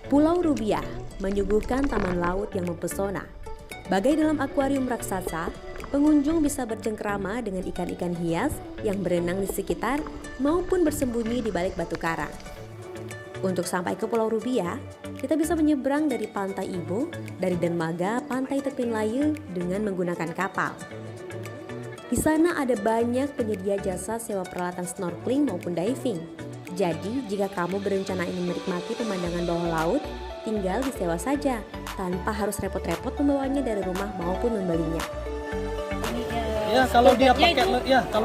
Pulau Rubiah menyuguhkan taman laut yang mempesona. Bagai dalam akuarium raksasa, pengunjung bisa bercengkrama dengan ikan-ikan hias yang berenang di sekitar maupun bersembunyi di balik batu karang. Untuk sampai ke Pulau Rubiah, kita bisa menyeberang dari Pantai Ibu, dari Dermaga Pantai Tepin Layu dengan menggunakan kapal. Di sana ada banyak penyedia jasa sewa peralatan snorkeling maupun diving. Jadi, jika kamu berencana ingin menikmati pemandangan bawah laut, tinggal disewa saja, tanpa harus repot-repot membawanya dari rumah maupun membelinya. Ya, kalau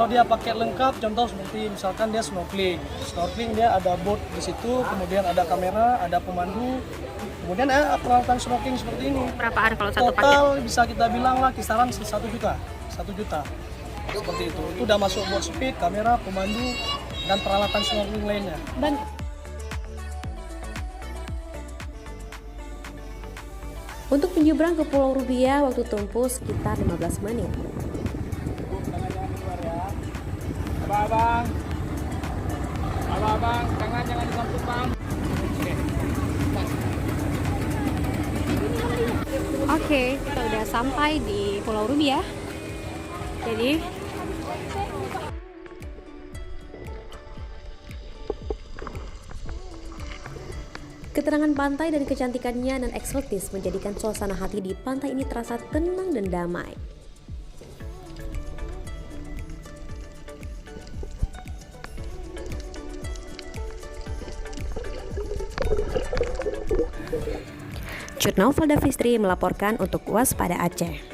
dia pakai lengkap, contoh seperti misalkan dia snorkeling. Snorkeling dia ada boat di situ, kemudian ada kamera, ada pemandu, kemudian peralatan snorkeling seperti ini. Berapaan kalau satu paket? Total bisa kita bilang lah kisaran 1 juta. 1 juta. Seperti itu. Itu udah masuk boat speed, kamera, pemandu, dan peralatan snorkeling lainnya. Dan Untuk menyeberang ke Pulau Rubiah, waktu tempuh sekitar 15 menit. Abang, jangan disamput bang. Oke, kita udah sampai di Pulau Rubiah. Jadi keterangan pantai dan kecantikannya dan eksotis menjadikan suasana hati di pantai ini terasa tenang dan damai. Jurnal Valda Fistri melaporkan untuk Waspada Aceh.